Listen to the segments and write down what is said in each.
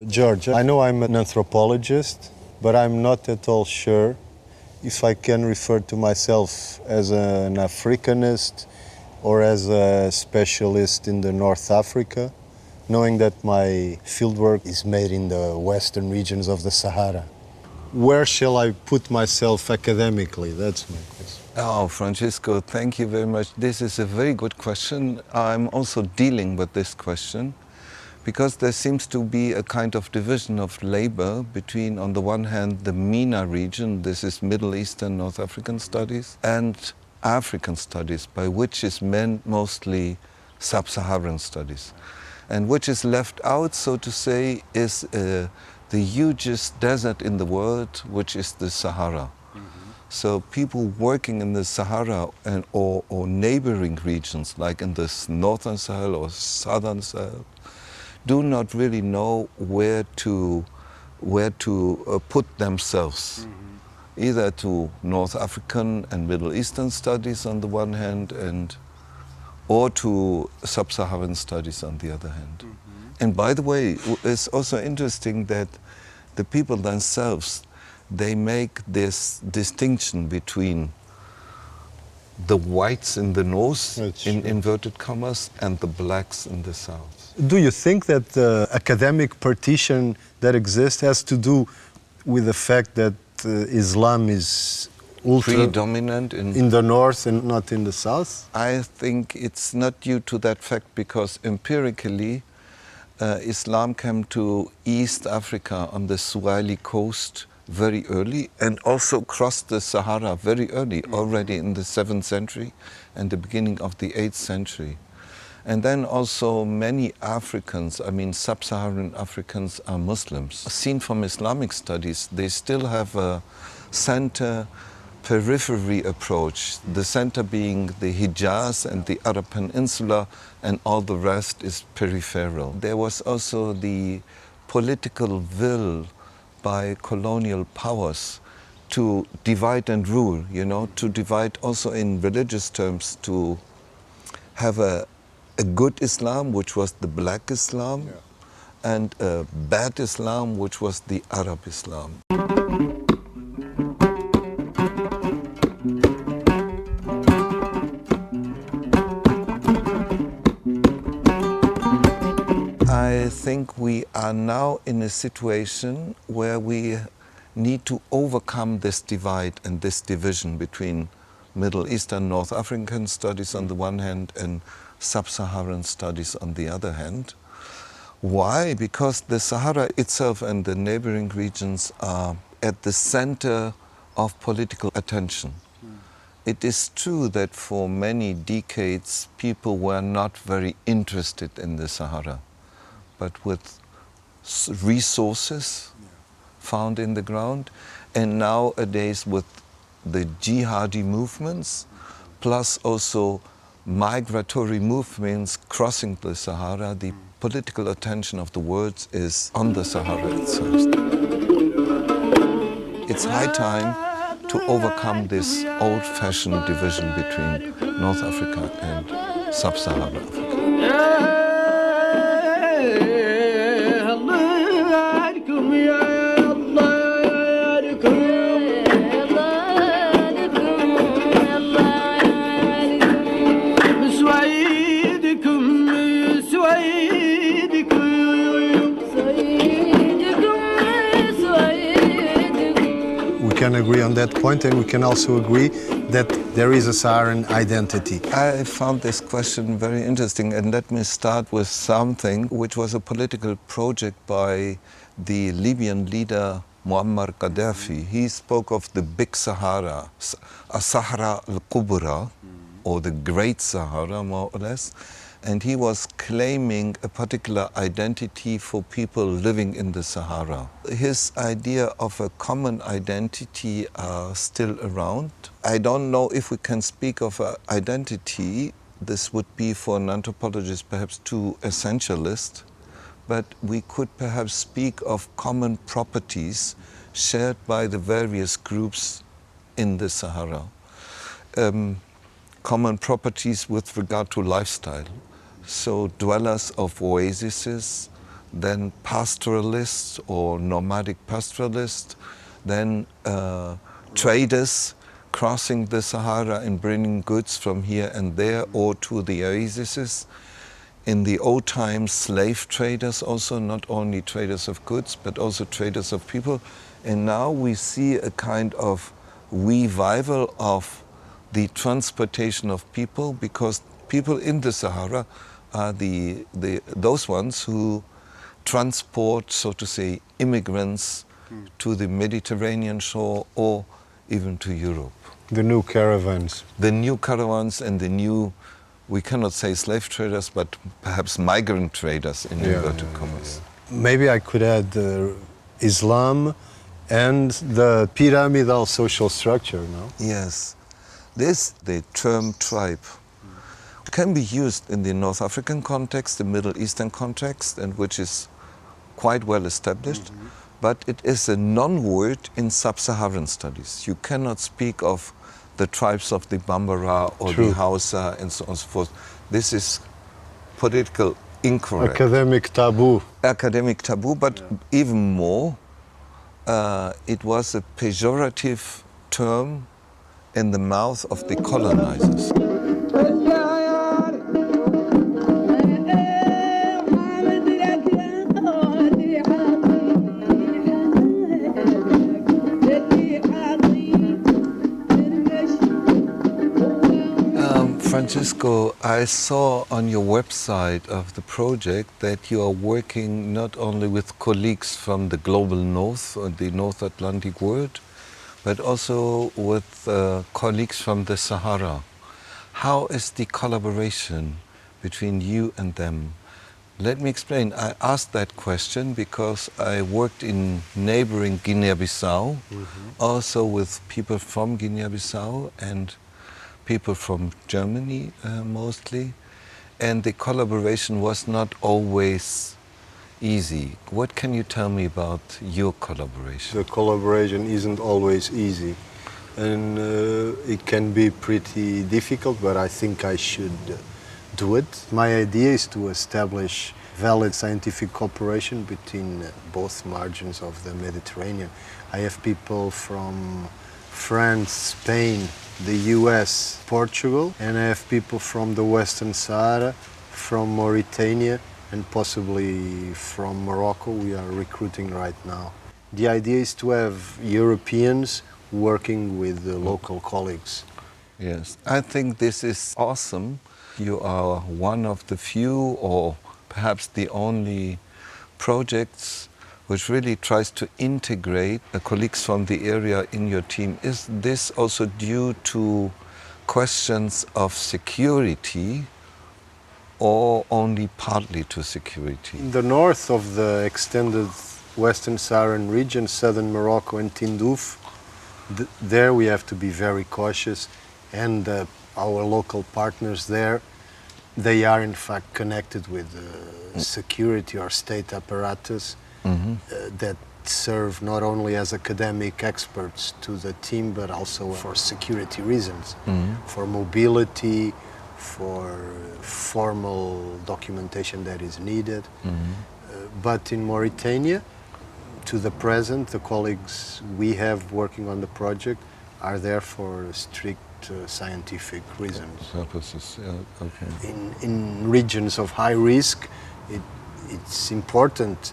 George, I know I'm an anthropologist, but I'm not at all sure if I can refer to myself as an Africanist or as a specialist in the North Africa, knowing that my fieldwork is made in the western regions of the Sahara. Where shall I put myself academically? That's my question. Oh, Francisco, thank you very much. This is a very good question. I'm also dealing with this question because there seems to be a kind of division of labor between, on the one hand, the MENA region, this is Middle Eastern North African studies, and African studies, by which is meant mostly sub-Saharan studies. And which is left out, so to say, is the hugest desert in the world, which is the Sahara. So people working in the Sahara or neighboring regions, like in the northern Sahel or southern Sahel, do not really know where to put themselves, either to North African and Middle Eastern studies on the one hand, or to sub-Saharan studies on the other hand. And by the way, it's also interesting that the people themselves, they make this distinction between the whites in the north, in inverted commas, and the blacks in the south. Do you think that the academic partition that exists has to do with the fact that Islam is predominant in the north and not in the south? I think it's not due to that fact, because empirically Islam came to East Africa on the Swahili coast very early, and also crossed the Sahara very early, already in the 7th century and the beginning of the 8th century. And then also many Africans, I mean sub-Saharan Africans, are Muslims. Seen from Islamic studies, they still have a center-periphery approach, the center being the Hijaz and the Arab Peninsula, and all the rest is peripheral. There was also the political will by colonial powers to divide and rule, you know, to divide also in religious terms, to have a good Islam, which was the black Islam, and a bad Islam, which was the Arab Islam. I think we are now in a situation where we need to overcome this divide and this division between Middle Eastern North African studies on the one hand and sub-Saharan studies on the other hand. Why? Because the Sahara itself and the neighboring regions are at the center of political attention. It is true that for many decades people were not very interested in the Sahara, but with resources found in the ground, and nowadays with the jihadi movements, plus also migratory movements crossing the Sahara, the political attention of the world is on the Sahara itself. It's high time to overcome this old-fashioned division between North Africa and sub-Saharan Africa. We can agree on that point, and we can also agree that there is a Saharan identity. I found this question very interesting, and let me start with something which was a political project by the Libyan leader Muammar Gaddafi. He spoke of the Big Sahara, Sahara al-Kubra, or the Great Sahara, more or less, and he was claiming a particular identity for people living in the Sahara. His idea of a common identity are still around. I don't know if we can speak of an identity. This would be for an anthropologist perhaps too essentialist, but we could perhaps speak of common properties shared by the various groups in the Sahara. Common properties with regard to lifestyle. So dwellers of oases, then pastoralists or nomadic pastoralists, then traders crossing the Sahara and bringing goods from here and there or to the oases. In the old times, slave traders also, not only traders of goods, but also traders of people. And now we see a kind of revival of the transportation of people, because people in the Sahara are those ones who transport, so to say, immigrants to the Mediterranean shore or even to Europe. The new caravans. The new caravans and the new, we cannot say slave traders, but perhaps migrant traders in inverted commas. Maybe I could add Islam and the pyramidal social structure, no? Yes. The term tribe, can be used in the North African context, the Middle Eastern context, and which is quite well established, but it is a non-word in sub-Saharan studies. You cannot speak of the tribes of the Bambara or the Hausa and so on and so forth. This is political incorrect. Academic taboo. Academic taboo, but even more, it was a pejorative term in the mouth of the colonizers. Francisco, I saw on your website of the project that you are working not only with colleagues from the global north or the North Atlantic world, but also with colleagues from the Sahara. How is the collaboration between you and them? Let me explain. I asked that question because I worked in neighboring Guinea-Bissau, also with people from Guinea-Bissau and people from Germany mostly, and the collaboration was not always easy. What can you tell me about your collaboration? The collaboration isn't always easy, and it can be pretty difficult, but I think I should do it. My idea is to establish valid scientific cooperation between both margins of the Mediterranean. I have people from France, Spain, the US, Portugal, and I have people from the Western Sahara, from Mauritania, and possibly from Morocco. We are recruiting right now. The idea is to have Europeans working with the local colleagues. Yes, I think this is awesome. You are one of the few, or perhaps the only, projects which really tries to integrate colleagues from the area in your team. Is this also due to questions of security or only partly to security? In the north of the extended Western Saharan region, southern Morocco and Tindouf, there we have to be very cautious, and our local partners there, they are in fact connected with security or state apparatus that serve not only as academic experts to the team, but also for security reasons, for mobility, for formal documentation that is needed. But in Mauritania, to the present, the colleagues we have working on the project are there for strict scientific reasons. Purposes, yeah, okay. In regions of high risk, it's important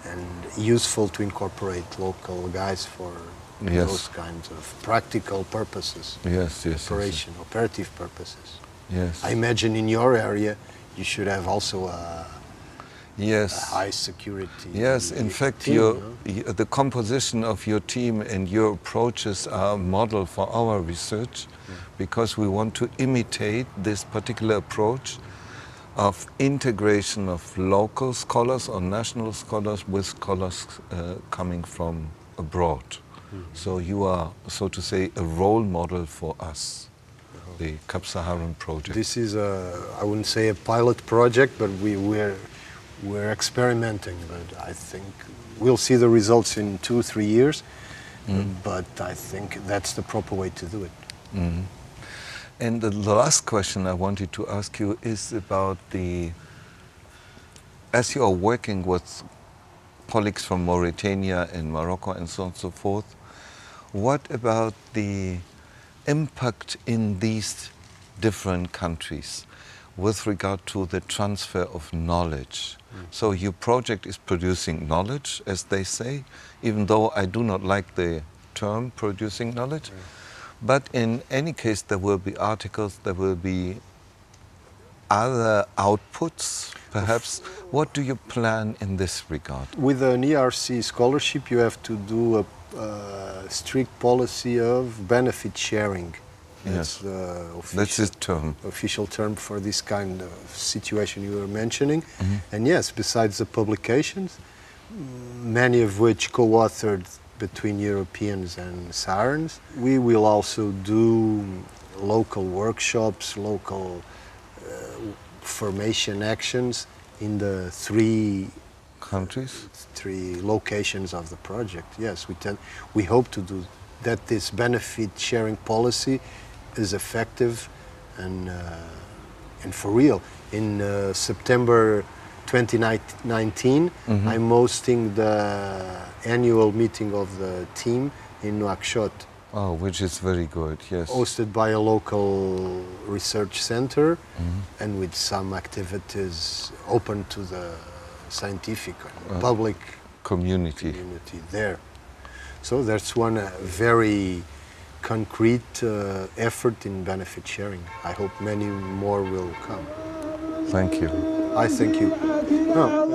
and useful to incorporate local guys for those kinds of practical purposes, operative purposes. Yes. I imagine in your area you should have also a high security. Yes, in fact, team, the composition of your team and your approaches are a model for our research, because we want to imitate this particular approach of integration of local scholars or national scholars with scholars coming from abroad. So you are, so to say, a role model for us, the CAPSAHARAN project. This is I wouldn't say a pilot project, but we're experimenting, but I think we'll see the results in 2-3 years, but I think that's the proper way to do it. And the last question I wanted to ask you is about the as you are working with colleagues from Mauritania and Morocco and so on and so forth, what about the impact in these different countries with regard to the transfer of knowledge? So your project is producing knowledge, as they say, even though I do not like the term producing knowledge. But in any case, there will be articles, there will be other outputs, perhaps. What do you plan in this regard? With an ERC scholarship, you have to do a strict policy of benefit sharing. Yes, That's that's his term. official term for this kind of situation you were mentioning. And yes, besides the publications, many of which co-authored between Europeans and Saharans, we will also do local workshops, local formation actions in the three locations of the project. Yes, we hope to do that. This benefit sharing policy is effective and for real. In September 2019, I'm hosting the annual meeting of the team in Nouakchott. Oh, which is very good, yes. Hosted by a local research center and with some activities open to the scientific and public community there. So that's one very concrete effort in benefit sharing. I hope many more will come. Thank you. I thank you. No,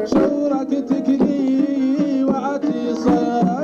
شورك تكلي وعتي صار